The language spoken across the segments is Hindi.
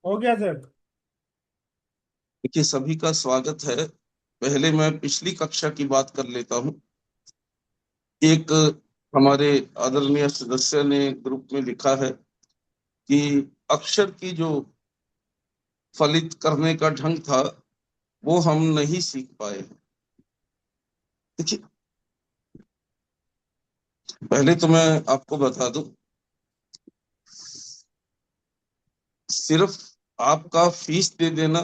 हो गया सर। देखिए, सभी का स्वागत है। पहले मैं पिछली कक्षा की बात कर लेता हूँ। एक हमारे आदरणीय सदस्य ने ग्रुप में लिखा है कि अक्षर की जो फलित करने का ढंग था वो हम नहीं सीख पाए हैं। देखिए, पहले तो मैं आपको बता दूं, सिर्फ आपका फीस दे देना,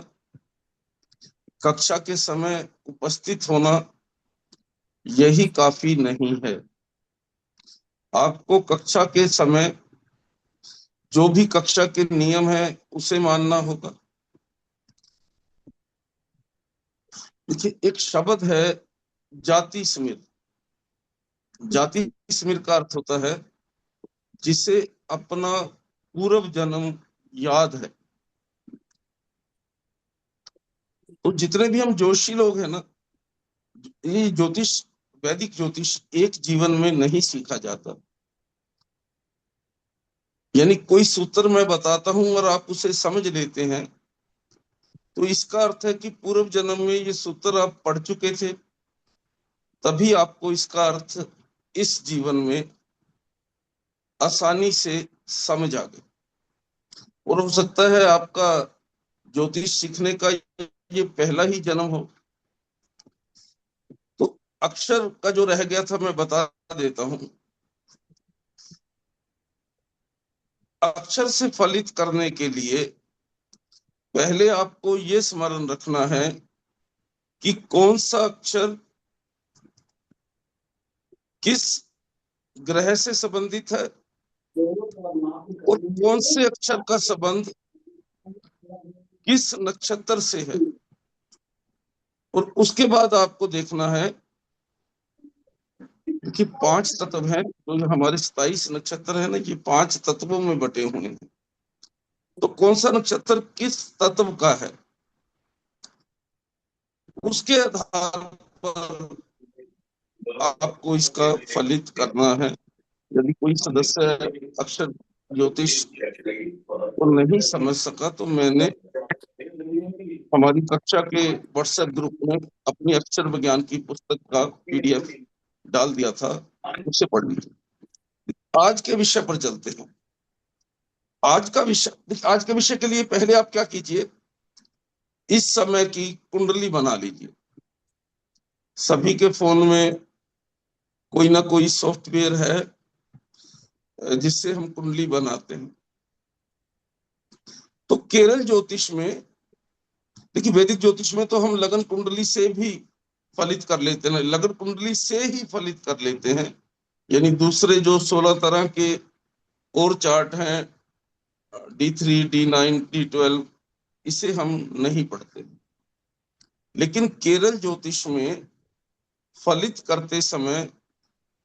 कक्षा के समय उपस्थित होना, यही काफी नहीं है। आपको कक्षा के समय जो भी कक्षा के नियम है उसे मानना होगा। देखिए, एक शब्द है जाति स्मिर। जाति स्मिर का अर्थ होता है जिसे अपना पूर्व जन्म याद है। तो जितने भी हम जोशी लोग हैं ना, ये ज्योतिष, वैदिक ज्योतिष एक जीवन में नहीं सीखा जाता। यानी कोई सूत्र मैं बताता हूं और आप उसे समझ लेते हैं तो इसका अर्थ है कि पूर्व जन्म में ये सूत्र आप पढ़ चुके थे, तभी आपको इसका अर्थ इस जीवन में आसानी से समझ आ गया। और हो सकता है आपका ज्योतिष सीखने का ये पहला ही जन्म हो। तो अक्षर का जो रह गया था मैं बता देता हूं। अक्षर से फलित करने के लिए पहले आपको ये स्मरण रखना है कि कौन सा अक्षर किस ग्रह से संबंधित है और कौन से अक्षर का संबंध किस नक्षत्र से है। और उसके बाद आपको देखना है कि पांच तत्व हैं, तो जो हमारे 27 नक्षत्र है ना, ये पांच तत्वों में बटे हुए हैं। तो कौन सा नक्षत्र किस तत्व का है, उसके आधार पर आपको इसका फलित करना है। यदि कोई सदस्य अक्षर ज्योतिष को नहीं समझ सका तो मैंने हमारी कक्षा के व्हाट्सएप ग्रुप में अपनी अक्षर विज्ञान की पुस्तक का पीडीएफ डाल दिया था, उसे पढ़ लीजिए। आज के विषय पर चलते हैं। आज के विषय के लिए पहले आप क्या कीजिए, इस समय की कुंडली बना लीजिए। सभी के फोन में कोई ना कोई सॉफ्टवेयर है जिससे हम कुंडली बनाते हैं। तो केरल ज्योतिष में, देखिए वैदिक ज्योतिष में तो हम लगन कुंडली से भी फलित कर लेते हैं, लगन कुंडली से ही फलित कर लेते हैं। यानी दूसरे जो 16 तरह के और चार्ट हैं, D3, D9, D12, इसे हम नहीं पढ़ते। लेकिन केरल ज्योतिष में फलित करते समय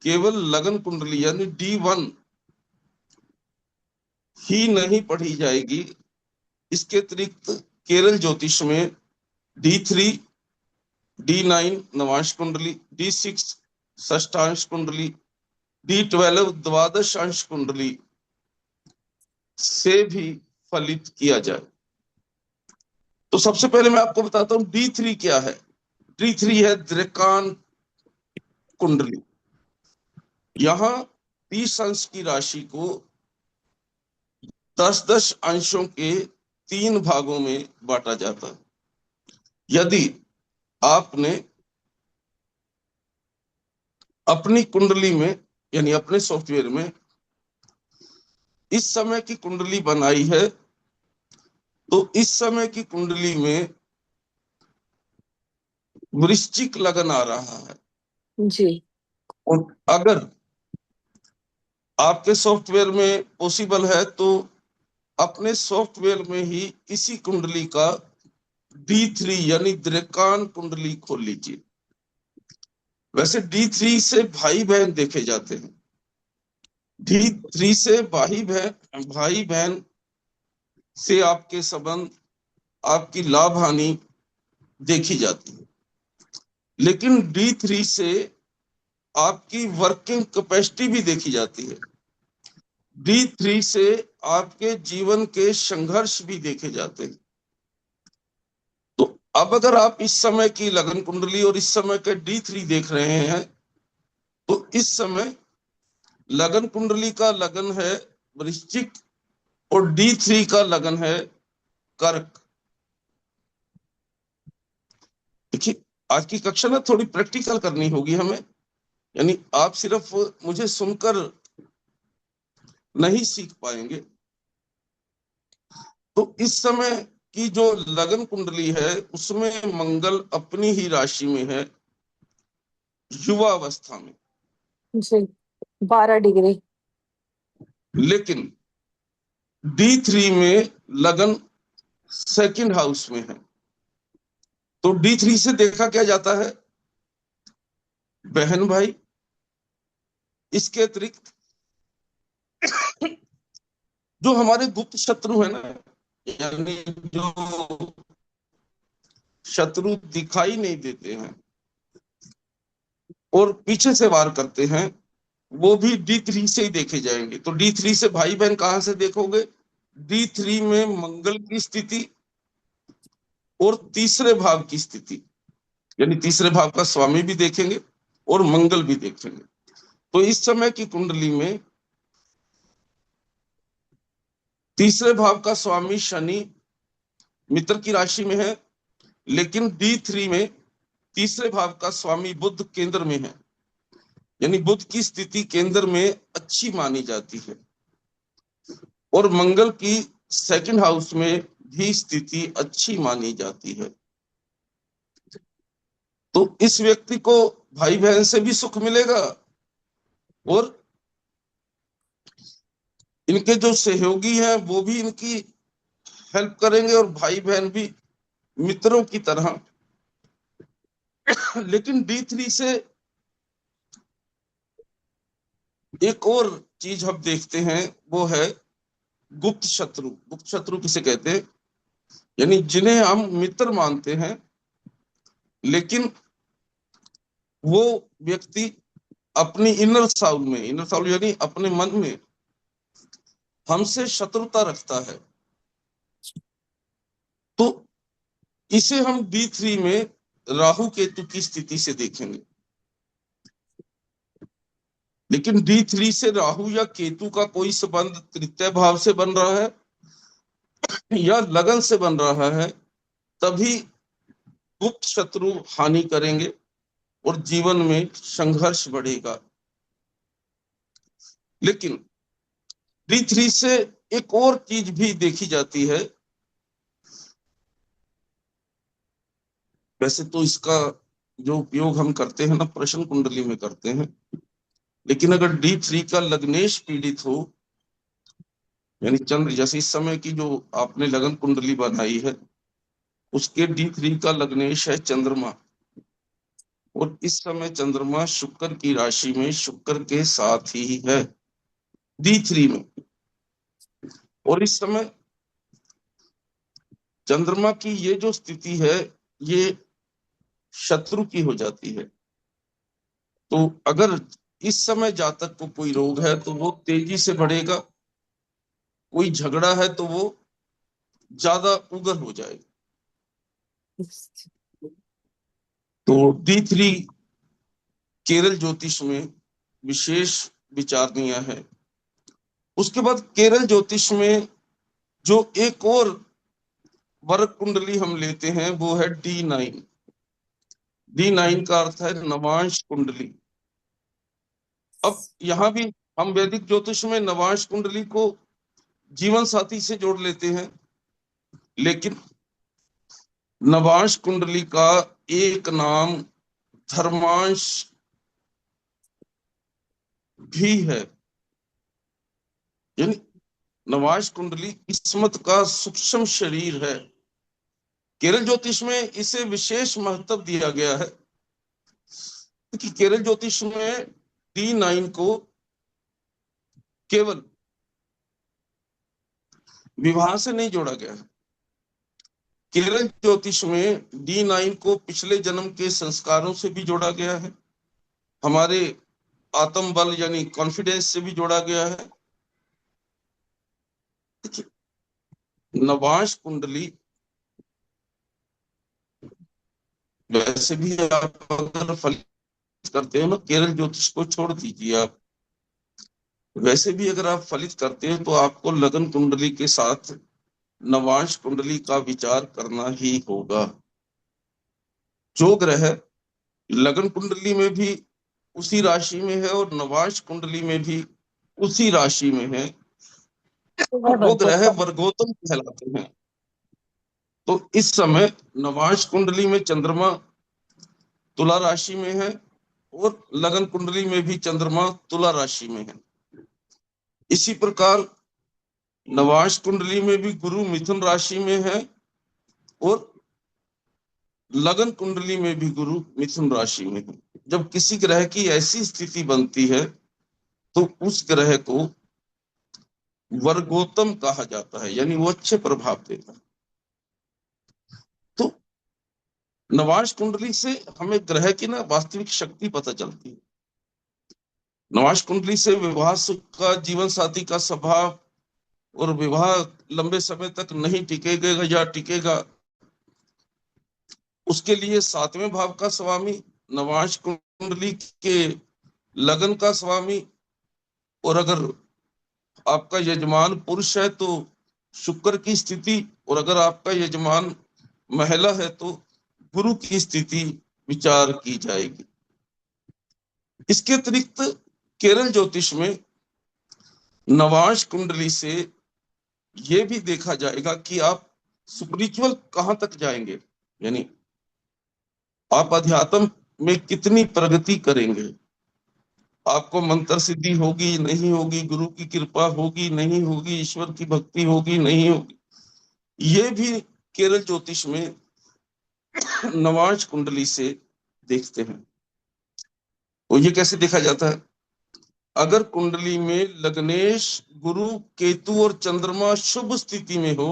केवल लगन कुंडली यानी D1 ही नहीं पढ़ी जाएगी। इसके अतिरिक्त केरल ज्योतिष में D3, D9 नवांश कुंडली, D6 षष्ठांश कुंडली, D12 द्वादश अंश कुंडली से भी फलित किया जाए। तो सबसे पहले मैं आपको बताता हूं D3 क्या है। D3 है द्रेकान कुंडली। यहां 30 अंश की राशि को 10-10 अंशों के 3 भागों में बांटा जाता है। यदि आपने अपनी कुंडली में यानी अपने सॉफ्टवेयर में इस समय की कुंडली बनाई है तो इस समय की कुंडली में वृश्चिक लगन आ रहा है। जी। और अगर आपके सॉफ्टवेयर में पॉसिबल है तो अपने सॉफ्टवेयर में ही इसी कुंडली का D3 यानी द्रेकान कुंडली खोल लीजिए। वैसे D3 से भाई बहन देखे जाते हैं। D3 से भाई बहन से आपके संबंध, आपकी लाभ हानि देखी जाती है। लेकिन D3 से आपकी वर्किंग कैपेसिटी भी देखी जाती है। D3 से आपके जीवन के संघर्ष भी देखे जाते हैं। तो अब अगर आप इस समय की लगन कुंडली और इस समय के D3 देख रहे हैं, तो इस समय लगन कुंडली का लगन है वृश्चिक और D3 का लगन है कर्क। देखिए, आज की कक्षा में थोड़ी प्रैक्टिकल करनी होगी हमें, यानी आप सिर्फ मुझे सुनकर नहीं सीख पाएंगे। तो इस समय की जो लगन कुंडली है उसमें मंगल अपनी ही राशि में है, युवा अवस्था में। जी, 12 डिग्री। लेकिन D3 में लगन सेकंड हाउस में है। तो D3 से देखा क्या जाता है, बहन भाई। इसके अतिरिक्त जो हमारे गुप्त शत्रु है ना, यानी जो शत्रु दिखाई नहीं देते हैं और पीछे से वार करते हैं, वो भी D3 से ही देखे जाएंगे। तो D3 से भाई बहन कहां से देखोगे, D3 में मंगल की स्थिति और तीसरे भाव की स्थिति, यानी तीसरे भाव का स्वामी भी देखेंगे और मंगल भी देखेंगे। तो इस समय की कुंडली में तीसरे भाव का स्वामी शनि मित्र की राशि में है, लेकिन D3 में तीसरे भाव का स्वामी बुध केंद्र में है, यानी बुध की स्थिति केंद्र में अच्छी मानी जाती है। और मंगल की सेकंड हाउस में भी स्थिति अच्छी मानी जाती है। तो इस व्यक्ति को भाई बहन से भी सुख मिलेगा और इनके जो सहयोगी हैं वो भी इनकी हेल्प करेंगे और भाई बहन भी मित्रों की तरह। लेकिन D3 से एक और चीज हम देखते हैं, वो है गुप्त शत्रु। गुप्त शत्रु किसे कहते हैं, यानी जिन्हें हम मित्र मानते हैं, लेकिन वो व्यक्ति अपनी इनर साउल यानी अपने मन में हमसे शत्रुता रखता है। तो इसे हम D3 में राहु केतु की स्थिति से देखेंगे। लेकिन D3 से राहु या केतु का कोई संबंध तृतीय भाव से बन रहा है या लगन से बन रहा है, तभी गुप्त शत्रु हानि करेंगे और जीवन में संघर्ष बढ़ेगा। लेकिन D3 से एक और चीज भी देखी जाती है। वैसे तो इसका जो उपयोग हम करते हैं ना, प्रश्न कुंडली में करते हैं, लेकिन अगर D3 का लग्नेश पीड़ित हो, यानी चंद्र, जैसे इस समय की जो आपने लगन कुंडली बनाई है उसके D3 का लग्नेश है चंद्रमा, और इस समय चंद्रमा शुक्र की राशि में शुक्र के साथ ही है D3 में। और इस समय चंद्रमा की ये जो स्थिति है ये शत्रु की हो जाती है। तो अगर इस समय जातक को कोई रोग है तो वो तेजी से बढ़ेगा, कोई झगड़ा है तो वो ज्यादा उग्र हो जाएगा। तो D3 केरल ज्योतिष में विशेष विचारणीय है। उसके बाद केरल ज्योतिष में जो एक और वर्ग कुंडली हम लेते हैं वो है D9। D9 का अर्थ है नवांश कुंडली। अब यहां भी हम वैदिक ज्योतिष में नवांश कुंडली को जीवन साथी से जोड़ लेते हैं, लेकिन नवांश कुंडली का एक नाम धर्मांश भी है, यानी नवांश कुंडली किस्मत का सूक्ष्म शरीर है। केरल ज्योतिष में इसे विशेष महत्व दिया गया है कि केरल ज्योतिष में D9 को केवल विवाह से नहीं जोड़ा गया है। केरल ज्योतिष में D9 को पिछले जन्म के संस्कारों से भी जोड़ा गया है, हमारे आत्म बल यानी कॉन्फिडेंस से भी जोड़ा गया है, नवांश कुंडली वैसे भी आप अगर फलित करते हो ना, केरल ज्योतिष को छोड़ दीजिए आप, वैसे भी अगर आप फलित करते हो तो आपको लगन कुंडली के साथ नवांश कुंडली का विचार करना ही होगा। जो ग्रह लगन कुंडली में भी उसी राशि में है और नवांश कुंडली में भी उसी राशि में है, तो वह वो बनता ग्रह था। वर्गोत्तम कहलाते हैं। तो इस समय नवांश कुंडली में चंद्रमा तुला राशि में है और लगन कुंडली में भी चंद्रमा तुला राशि में है। इसी प्रकार नवांश कुंडली में भी गुरु मिथुन राशि में है और लगन कुंडली में भी गुरु मिथुन राशि में है। जब किसी ग्रह की ऐसी स्थिति बनती है तो उस ग्रह को वर्गोत्तम कहा जाता है, यानी वो अच्छे प्रभाव देता है। तो नवांश कुंडली से हमें ग्रह की ना वास्तविक शक्ति पता चलती है। नवांश कुंडली से विवाह सुख का, जीवन साथी का स्वभाव और विवाह लंबे समय तक नहीं टिकेगा या टिकेगा, उसके लिए सातवें भाव का स्वामी, नवांश कुंडली के लगन का स्वामी, और अगर आपका यजमान पुरुष है तो शुक्र की स्थिति, और अगर आपका यजमान महिला है तो गुरु की स्थिति विचार की जाएगी। इसके अतिरिक्त केरल ज्योतिष में नवांश कुंडली से ये भी देखा जाएगा कि आप स्पिरिचुअल कहां तक जाएंगे, यानी आप अध्यात्म में कितनी प्रगति करेंगे, आपको मंत्र सिद्धि होगी नहीं होगी, गुरु की कृपा होगी नहीं होगी, ईश्वर की भक्ति होगी नहीं होगी, ये भी केरल ज्योतिष में नवांश कुंडली से देखते हैं। तो ये कैसे देखा जाता है? अगर कुंडली में लग्नेश, गुरु, केतु और चंद्रमा शुभ स्थिति में हो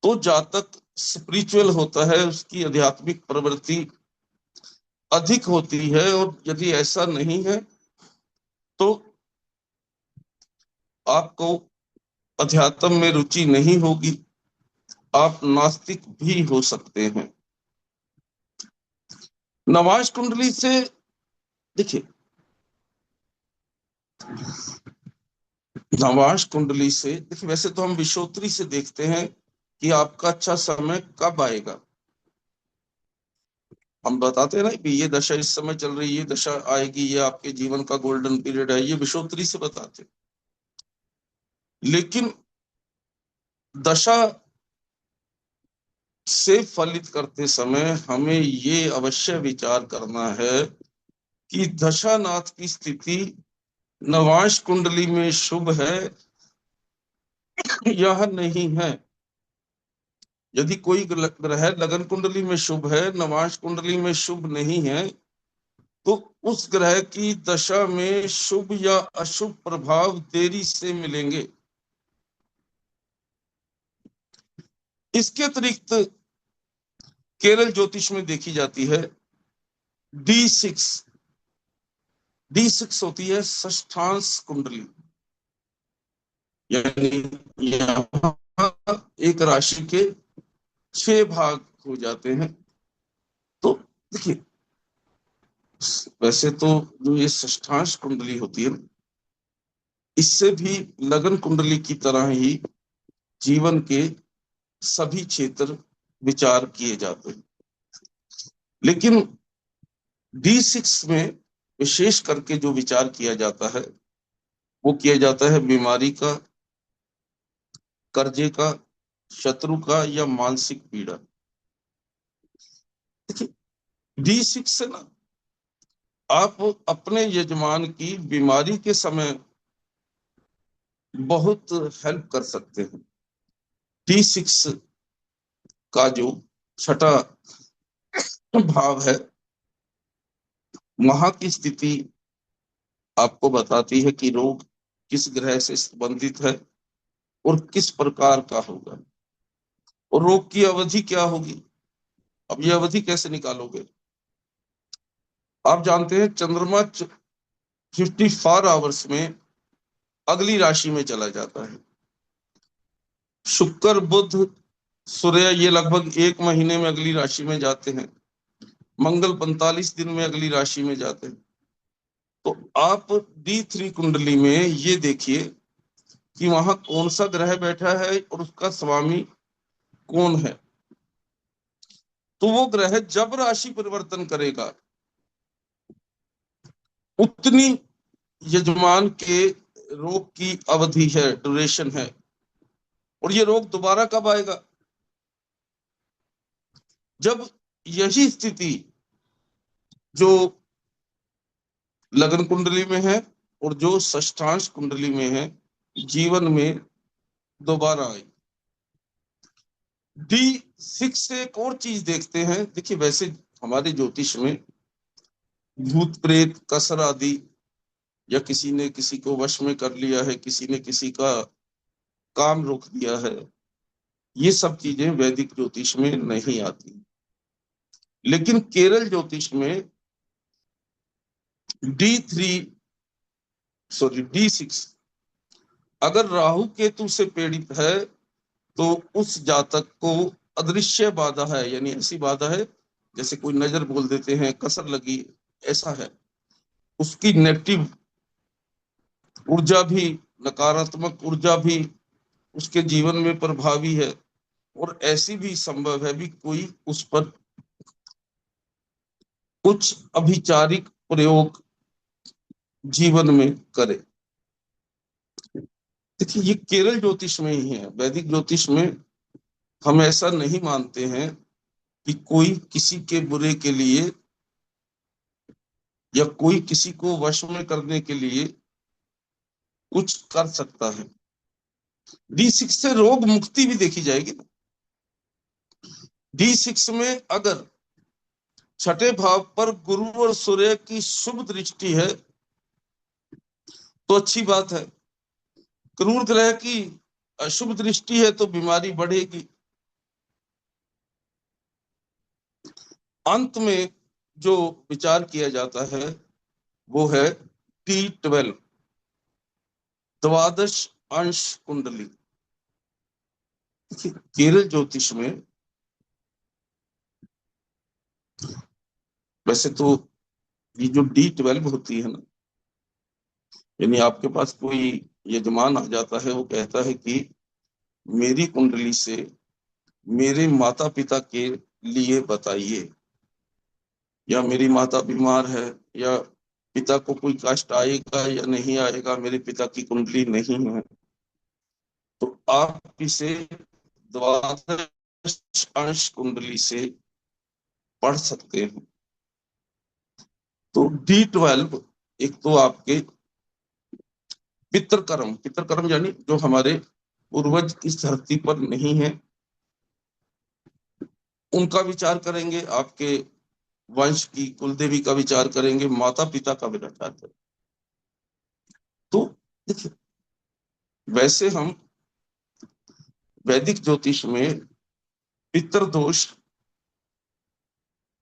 तो जातक स्पिरिचुअल होता है, उसकी आध्यात्मिक प्रवृत्ति अधिक होती है। और यदि ऐसा नहीं है तो आपको अध्यात्म में रुचि नहीं होगी, आप नास्तिक भी हो सकते हैं। नवांश कुंडली से देखिए, नवांश कुंडली से देखिए, वैसे तो हम विषोत्तरी से देखते हैं कि आपका अच्छा समय कब आएगा। हम बताते हैं ना कि ये दशा इस समय चल रही है, ये दशा आएगी, ये आपके जीवन का गोल्डन पीरियड है, ये विषोत्तरी से बताते हैं। लेकिन दशा से फलित करते समय हमें ये अवश्य विचार करना है कि दशानाथ की स्थिति नवांश कुंडली में शुभ है या नहीं है। यदि कोई ग्रह लगन कुंडली में शुभ है, नवांश कुंडली में शुभ नहीं है, तो उस ग्रह की दशा में शुभ या अशुभ प्रभाव देरी से मिलेंगे। इसके अतिरिक्त केरल ज्योतिष में देखी जाती है D6। D6 होती है षष्ठांश कुंडली, यानी यहाँ एक राशि के 6 भाग हो जाते हैं। तो देखिए, वैसे तो जो ये षष्ठांश कुंडली होती है, इससे भी लगन कुंडली की तरह ही जीवन के सभी क्षेत्र विचार किए जाते हैं। लेकिन D6 में विशेष करके जो विचार किया जाता है वो किया जाता है बीमारी का, कर्जे का, शत्रु का या मानसिक पीड़ा। देखिए, D6 से ना आप अपने यजमान की बीमारी के समय बहुत हेल्प कर सकते हैं। D6 का जो छठा भाव है, वहां की स्थिति आपको बताती है कि रोग किस ग्रह से संबंधित है और किस प्रकार का होगा और रोग की अवधि क्या होगी। अब ये अवधि कैसे निकालोगे? आप जानते हैं चंद्रमा 54 आवर्स में अगली राशि में चला जाता है। शुक्र बुध सूर्य ये लगभग 1 महीने में अगली राशि में जाते हैं। मंगल 45 दिन में अगली राशि में जाते हैं। तो आप D3 कुंडली में ये देखिए कि वहां कौन सा ग्रह बैठा है और उसका स्वामी कौन है। तो वो ग्रह जब राशि परिवर्तन करेगा उतनी यजमान के रोग की अवधि है, ड्यूरेशन है। और ये रोग दोबारा कब आएगा? जब यही स्थिति जो लग्न कुंडली में है और जो षष्ठांश कुंडली में है जीवन में दोबारा आई। D6 से एक और चीज देखते हैं। देखिए वैसे हमारे ज्योतिष में भूत प्रेत कसर आदि, या किसी ने किसी को वश में कर लिया है, किसी ने किसी का काम रोक दिया है, ये सब चीजें वैदिक ज्योतिष में नहीं आती। लेकिन केरल ज्योतिष में D6 अगर राहु केतु से पीड़ित है तो उस जातक को अदृश्य बाधा है, यानी ऐसी बाधा है जैसे कोई नजर बोल देते हैं, कसर लगी, ऐसा है। उसकी नेगेटिव ऊर्जा भी, नकारात्मक ऊर्जा भी उसके जीवन में प्रभावी है। और ऐसी भी संभव है भी कोई उस पर कुछ अभिचारिक प्रयोग जीवन में करे। देखिए ये केरल ज्योतिष में ही है। वैदिक ज्योतिष में हम ऐसा नहीं मानते हैं कि कोई किसी के बुरे के लिए या कोई किसी को वश में करने के लिए कुछ कर सकता है। D6 से रोग मुक्ति भी देखी जाएगी ना। D6 में अगर छठे भाव पर गुरु और सूर्य की शुभ दृष्टि है तो अच्छी बात है। क्रूर ग्रह की अशुभ दृष्टि है तो बीमारी बढ़ेगी। अंत में जो विचार किया जाता है वो है D12 द्वादश अंश कुंडली। केरल ज्योतिष में वैसे तो ये जो D12 होती है ना, यानी आपके पास कोई यजमान आ जाता है, वो कहता है कि मेरी कुंडली से मेरे माता पिता के लिए बताइए, या मेरी माता बीमार है, या पिता को कोई कष्ट आएगा या नहीं आएगा, मेरे पिता की कुंडली नहीं है, तो आप इसे द्वादश अंश कुंडली से पढ़ सकते हैं। तो D12 एक तो आपके पितृकर्म, पितृकर्म यानी जो हमारे पूर्वज इस धरती पर नहीं है उनका विचार करेंगे, आपके वंश की कुलदेवी का विचार करेंगे, माता पिता का भी विचार करेंगे। तो देखिए वैसे हम वैदिक ज्योतिष में पितृदोष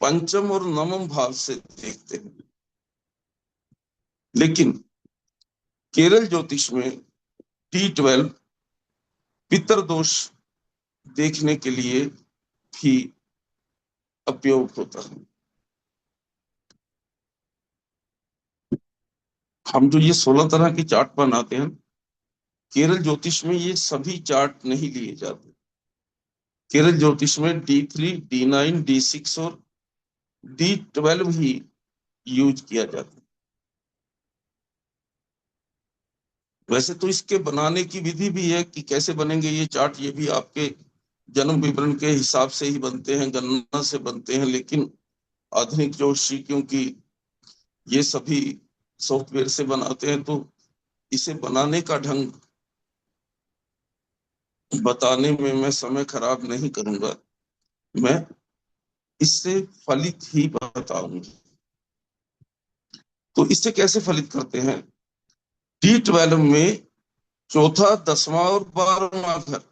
पंचम और नवम भाव से देखते हैं, लेकिन केरल ज्योतिष में D12 पितृदोष देखने के लिए भी उपयोग होता है। हम जो ये 16 तरह की चार्ट बनाते हैं, केरल ज्योतिष में ये सभी चार्ट नहीं लिए जाते। केरल ज्योतिष में D3, D9, D6 और D12 ही यूज किया जाता है। वैसे तो इसके बनाने की विधि भी है कि कैसे बनेंगे ये चार्ट, ये भी आपके जन्म विवरण के हिसाब से ही बनते हैं, गणना से बनते हैं। लेकिन आधुनिक ज्योतिषी क्योंकि ये सभी सॉफ्टवेयर से बनाते हैं, तो इसे बनाने का ढंग बताने में मैं समय खराब नहीं करूंगा, मैं इससे फलित ही बताऊंगा। तो इससे कैसे फलित करते हैं? D12 में चौथा, 10वां और 12वां घर,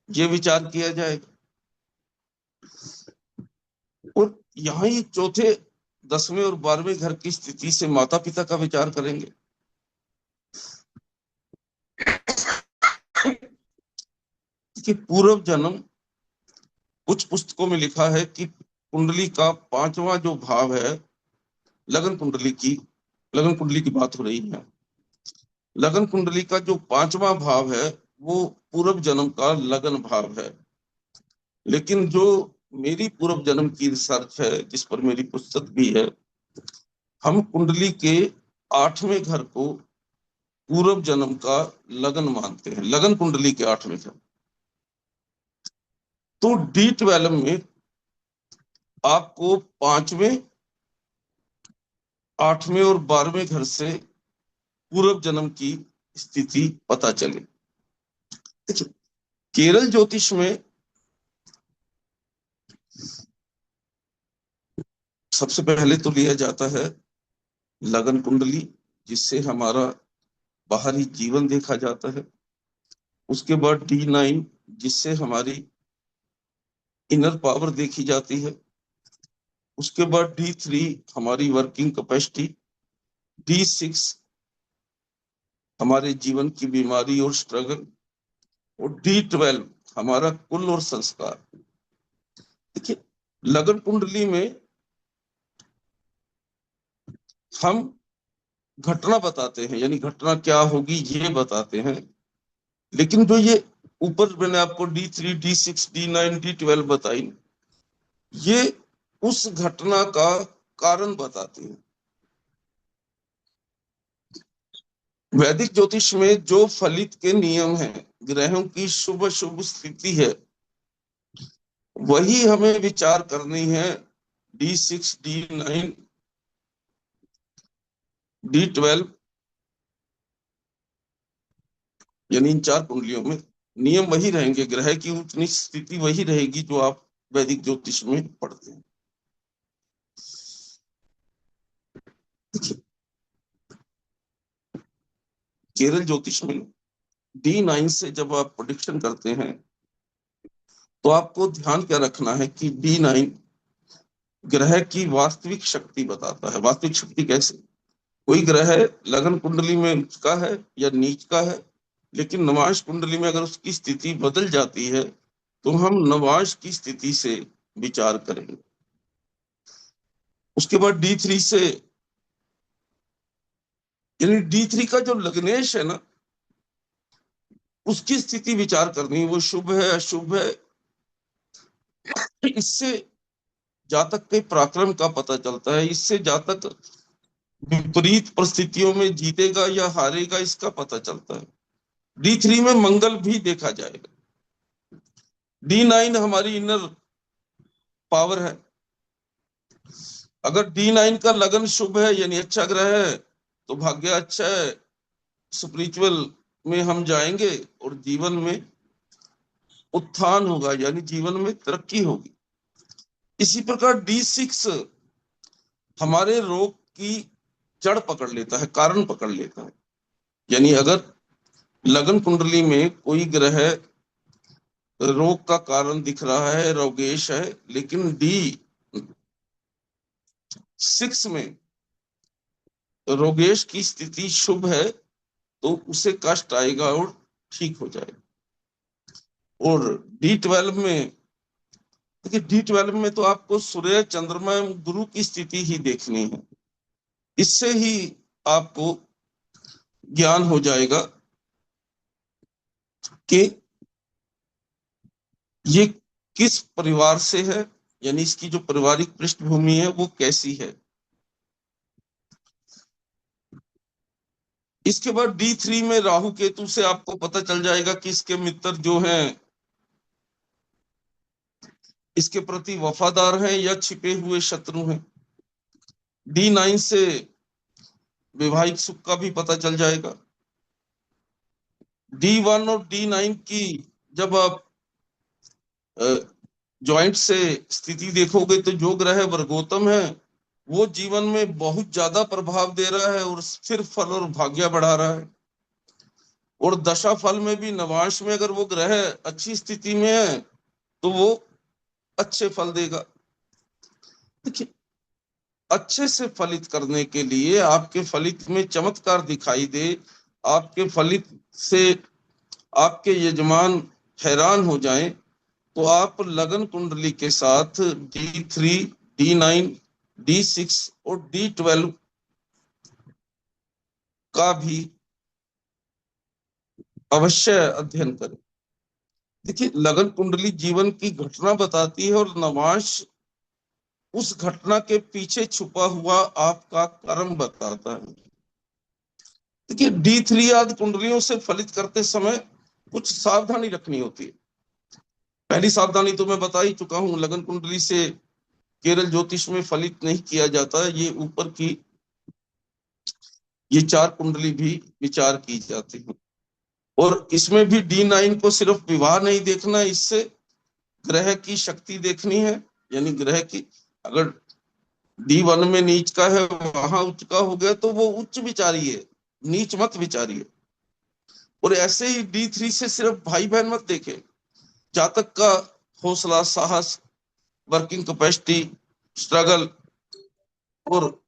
ये विचार किया जाएगा। और यहाँ ही चौथे, 10वें और 12वें घर की स्थिति से माता पिता का विचार करेंगे। कि पूर्व जन्म, कुछ पुस्तकों में लिखा है कि कुंडली का पांचवा जो भाव है, लगन कुंडली की बात हो रही है। लगन कुंडली का जो पांचवा भाव है वो पूर्व जन्म का लगन भाव है। लेकिन जो मेरी पूर्व जन्म की रिसर्च है, जिस पर मेरी पुस्तक भी है, हम कुंडली के 8वें घर को पूर्व जन्म का लगन मानते हैं, लगन कुंडली के 8वें घर। तो D12 में आपको 5वें, 8वें और 12वें घर से पूर्व जन्म की स्थिति पता चले। देखिए, केरल ज्योतिष में सबसे पहले तो लिया जाता है लगन कुंडली, जिससे हमारा बाहरी जीवन देखा जाता है। उसके बाद D9, जिससे हमारी इनर पावर देखी जाती है। उसके बाद D3, हमारी वर्किंग कैपेसिटी। D6, हमारे जीवन की बीमारी और स्ट्रगल। और D12, हमारा कुल और संस्कार। देखिए, लगन कुंडली में हम घटना बताते हैं, यानी घटना क्या होगी ये बताते हैं। लेकिन जो ये ऊपर मैंने आपको D3, D6, D9, D12 बताई, ये उस घटना का कारण बताते हैं। वैदिक ज्योतिष में जो फलित के नियम हैं, ग्रहों की शुभ शुभ स्थिति है, वही हमें विचार करनी है। D6, D9, D12, यानी इन 4 कुंडलियों में नियम वही रहेंगे, ग्रह की उच्च नीच स्थिति वही रहेगी जो आप वैदिक ज्योतिष में पढ़ते हैं। केरल ज्योतिष में D9 से जब आप प्रेडिक्शन करते हैं तो आपको ध्यान क्या रखना है कि D9 ग्रह की वास्तविक शक्ति बताता है। वास्तविक शक्ति कैसे? कोई ग्रह लगन कुंडली में उच्च का है या नीच का है, लेकिन नवांश कुंडली में अगर उसकी स्थिति बदल जाती है तो हम नवांश की स्थिति से विचार करेंगे। उसके बाद D3 से, यानी D3 का जो लग्नेश है ना, उसकी स्थिति विचार करनी है, वो शुभ है अशुभ है। इससे जातक के पराक्रम का पता चलता है, इससे जातक विपरीत परिस्थितियों में जीतेगा या हारेगा इसका पता चलता है। D3 में मंगल भी देखा जाएगा। D9 हमारी इनर पावर है। अगर D9 का लगन शुभ है, यानी अच्छा ग्रह है, तो भाग्य अच्छा है, स्पिरिचुअल में हम जाएंगे और जीवन में उत्थान होगा, यानी जीवन में तरक्की होगी। इसी प्रकार D6 हमारे रोग की जड़ पकड़ लेता है, कारण पकड़ लेता है। यानी अगर लगन कुंडली में कोई ग्रह रोग का कारण दिख रहा है, रोगेश है, लेकिन D6 में रोगेश की स्थिति शुभ है, तो उसे कष्ट आएगा और ठीक हो जाएगा। और D12 में, देखिए D12 में तो आपको सूर्य, चंद्रमा एवं गुरु की स्थिति ही देखनी है। इससे ही आपको ज्ञान हो जाएगा कि ये किस परिवार से है, यानी इसकी जो पारिवारिक पृष्ठभूमि है वो कैसी है। इसके बाद D3 में राहु केतु से आपको पता चल जाएगा कि इसके मित्र जो हैं इसके प्रति वफादार हैं या छिपे हुए शत्रु हैं। D9 से वैवाहिक सुख का भी पता चल जाएगा। D1 और D9 की जब आप जॉइंट से स्थिति देखोगे तो जो ग्रह वर्गोत्तम है वो जीवन में बहुत ज्यादा प्रभाव दे रहा है और स्थिर फल और भाग्य बढ़ा रहा है। और दशा फल में भी नवांश में अगर वो ग्रह अच्छी स्थिति में है तो वो अच्छे फल देगा। देखिए, अच्छे से फलित करने के लिए, आपके फलित में चमत्कार दिखाई दे, आपके फलित से आपके यजमान हैरान हो जाएं, तो आप लगन कुंडली के साथ D3, D9, D6 और D12 का भी अवश्य अध्ययन करें। देखिए, लगन कुंडली जीवन की घटना बताती है और नवांश उस घटना के पीछे छुपा हुआ आपका कर्म बताता है। देखिए, D3 आदि कुंडलियों से फलित करते समय कुछ सावधानी रखनी होती है। पहली सावधानी तो मैं बता ही चुका हूं, लगन कुंडली से केरल ज्योतिष में फलित नहीं किया जाता। ये ऊपर की ये 4 कुंडली भी विचार की जाती है। और इसमें भी D9 को सिर्फ विवाह नहीं देखना, इससे ग्रह की शक्ति देखनी है। यानी ग्रह की, अगर D1 में नीच का है, वहां उच्च का हो गया, तो वो उच्च विचारिए, नीच मत विचारिए। और ऐसे ही D3 से सिर्फ भाई बहन मत देखे, जातक का हौसला, साहस, वर्किंग कैपेसिटी, स्ट्रगल, और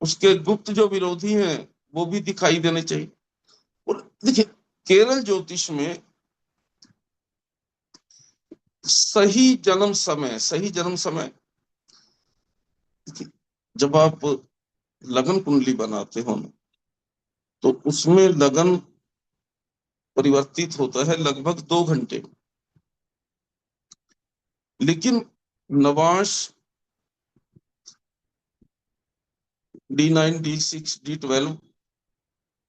उसके गुप्त जो विरोधी हैं वो भी दिखाई देने चाहिए। और देखिए, केरल ज्योतिष में सही जन्म समय, जब आप लगन कुंडली बनाते हो ना, तो उसमें लगन परिवर्तित होता है लगभग 2 घंटे। लेकिन Navamsa D9, D6, D12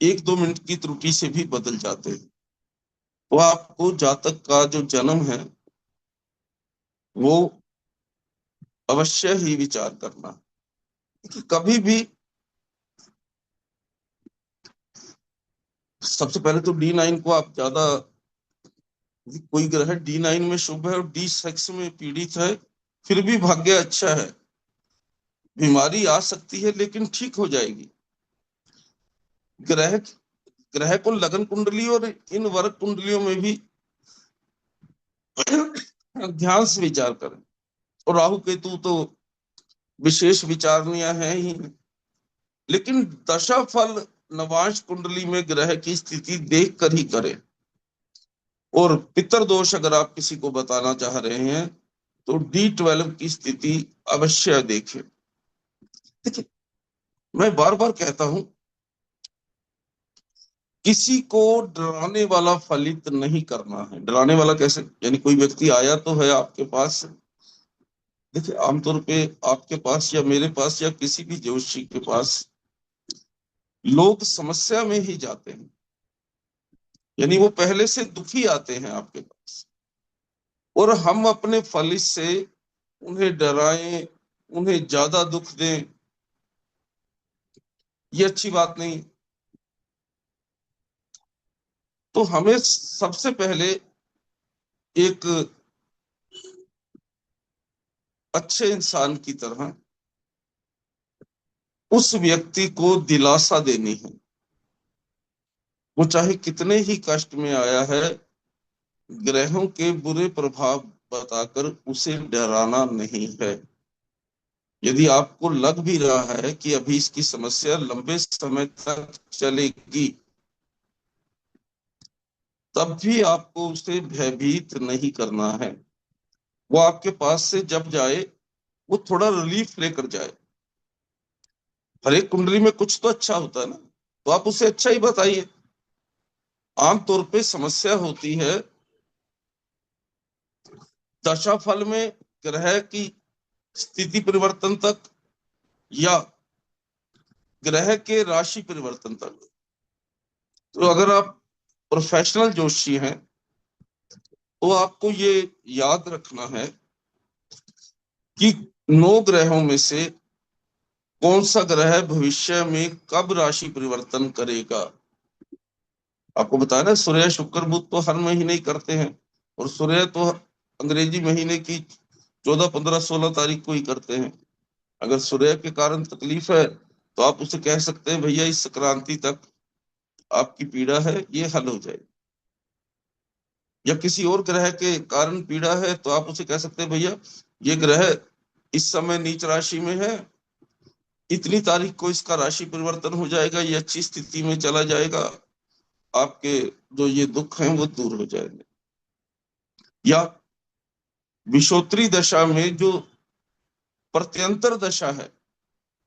1-2 minute की त्रुटि से भी बदल जाते हैं। तो आपको जातक का जो जन्म है वो अवश्य ही विचार करना कि कभी भी, सबसे पहले तो D9 को आप ज्यादा, कोई ग्रह D9 में शुभ है और D6 में पीड़ित है, फिर भी भाग्य अच्छा है। बीमारी आ सकती है लेकिन ठीक हो जाएगी। ग्रह ग्रह को लगन कुंडली और इन वर्ग कुंडलियों में भी ध्यान से विचार करें। और राहु केतु तो विशेष विचारणीय है ही, लेकिन दशा फल नवांश कुंडली में ग्रह की स्थिति देख कर ही करें। और पितर दोष अगर आप किसी को बताना चाह रहे हैं तो D12 की स्थिति अवश्य देखें। देखिए, मैं बार बार कहता हूं, किसी को डराने वाला फलित नहीं करना है। डराने वाला कैसे? यानी कोई व्यक्ति आया तो है आपके पास। देखिए, आमतौर पे आपके पास या मेरे पास या किसी भी ज्योतिषी के पास लोग समस्या में ही जाते हैं, यानी वो पहले से दुखी आते हैं आपके पास, और हम अपने फलित से उन्हें डराएं, उन्हें ज्यादा दुख दें, ये अच्छी बात नहीं। तो हमें सबसे पहले एक अच्छे इंसान की तरह उस व्यक्ति को दिलासा देनी है। वो चाहे कितने ही कष्ट में आया है, ग्रहों के बुरे प्रभाव बताकर उसे डराना नहीं है। यदि आपको लग भी रहा है कि अभी इसकी समस्या लंबे समय तक चलेगी, तब भी आपको उसे भयभीत नहीं करना है। वो आपके पास से जब जाए, वो थोड़ा रिलीफ लेकर जाए। हर एक कुंडली में कुछ तो अच्छा होता है ना, तो आप उसे अच्छा ही बताइए। आमतौर पे समस्या होती है दशा फल में ग्रह की स्थिति परिवर्तन तक, या ग्रह के राशि परिवर्तन तक। तो अगर आप प्रोफेशनल जोशी हैं तो आपको ये याद रखना है कि 9 ग्रहों में से कौन सा ग्रह भविष्य में कब राशि परिवर्तन करेगा। आपको बताया ना, सूर्य शुक्र बुध तो हर महीने ही करते हैं, और सूर्य तो अंग्रेजी महीने की 14, 15, 16 तारीख को ही करते हैं। अगर सूर्य के कारण तकलीफ है तो आप उसे कह सकते हैं, भैया इस संक्रांति तक आपकी पीड़ा है, ये हल हो जाए। या किसी और ग्रह के कारण पीड़ा है तो आप उसे कह सकते हैं, भैया ये ग्रह इस समय नीच राशि में है, इतनी तारीख को इसका राशि परिवर्तन हो जाएगा, ये अच्छी स्थिति में चला जाएगा, आपके जो ये दुख हैं वो दूर हो जाएंगे। या विषोत्री दशा में जो प्रत्यंतर दशा है,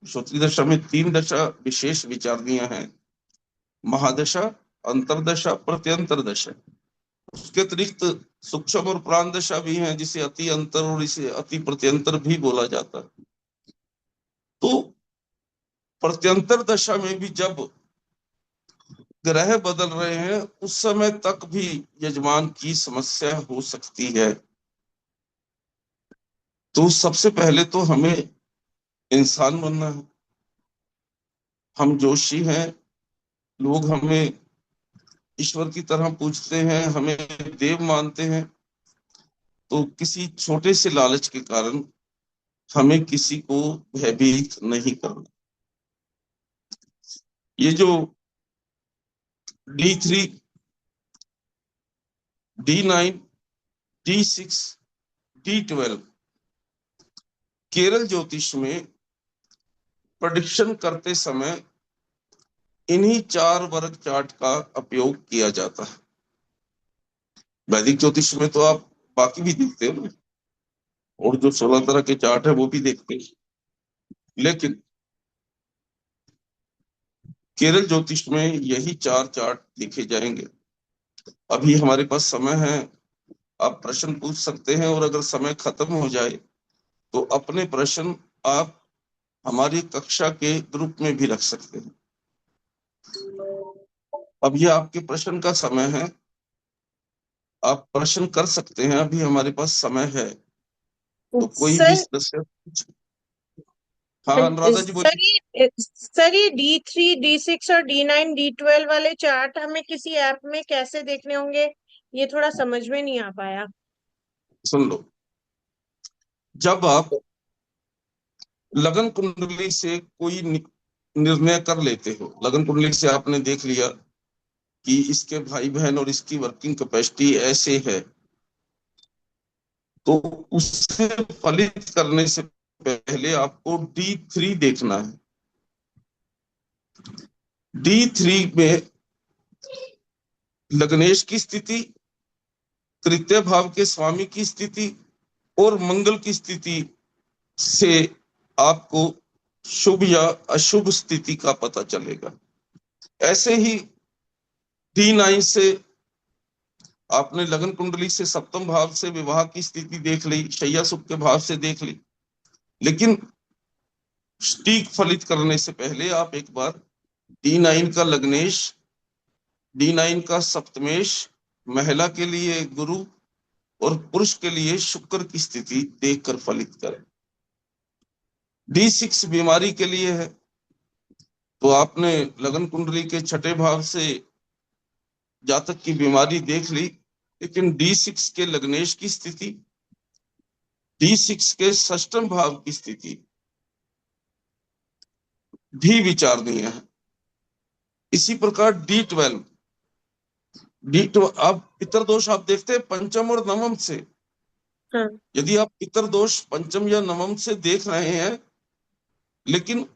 विषोत्री दशा में 3 दशा विशेष विचारणीय है, महादशा, अंतरदशा, प्रत्यंतर दशा। उसके अतिरिक्त सूक्ष्म और प्राण दशा भी है, जिसे अति अंतर और इसे अति प्रत्यंतर भी बोला जाता है। तो प्रत्यंतर दशा में भी जब ग्रह बदल रहे हैं, उस समय तक भी यजमान की समस्या हो सकती है। तो सबसे पहले तो हमें इंसान बनना है। हम जोशी हैं, लोग हमें ईश्वर की तरह पूजते हैं, हमें देव मानते हैं। तो किसी छोटे से लालच के कारण हमें किसी को भयभीत नहीं करना। ये जो D3, D9, D6, D12 Kerala ज्योतिष में प्रेडिक्शन करते समय इन्हीं 4 वर्ग चार्ट का उपयोग किया जाता है। वैदिक ज्योतिष में तो आप बाकी भी देखते हो, और जो 16 तरह के चार्ट है वो भी देखते हैं, लेकिन केरल ज्योतिष में यही 4 चार्ट देखे जाएंगे। अभी हमारे पास समय है, आप प्रश्न पूछ सकते हैं, और अगर समय खत्म हो जाए तो अपने प्रश्न आप हमारी कक्षा के ग्रुप में भी रख सकते हैं। अब ये आपके प्रश्न का समय है, आप प्रश्न कर सकते हैं, अभी हमारे पास समय है, तो कोई भी सर सदस्य। हाँ अनुराधा जी सर बोलिए। ये D3, D6 और D9, D12 वाले चार्ट हमें किसी ऐप में कैसे देखने होंगे? ये थोड़ा समझ में नहीं आ पाया। सुन लो, जब आप लगन कुंडली से कोई निर्णय कर लेते हो, लगन कुंडली से आपने देख लिया कि इसके भाई बहन और इसकी वर्किंग कैपेसिटी ऐसे है, तो उससे फलित करने से पहले आपको D3 देखना है। D3 में लग्नेश की स्थिति, तृतीय भाव के स्वामी की स्थिति और मंगल की स्थिति से आपको शुभ या अशुभ स्थिति का पता चलेगा। ऐसे ही D9 से आपने लगन कुंडली से सप्तम भाव से विवाह की स्थिति देख ली, शैया सुख के भाव से देख ली, लेकिन स्टीक फलित करने से पहले आप एक बार D9 का लग्नेश, D9 का सप्तमेश, महिला के लिए गुरु और पुरुष के लिए शुक्र की स्थिति देखकर फलित करें। D6 बीमारी के लिए है, तो आपने लगन कुंडली के 6ठे भाव से जातक की बीमारी देख ली, लेकिन D6 के लग्नेश की स्थिति, D6 के 6ठम भाव की स्थिति भी विचारणीय है। इसी प्रकार D12 आप पितृदोष आप देखते हैं पंचम और नवम से। हाँ। यदि आप पितृदोष पंचम या नवम से देख रहे हैं, लेकिन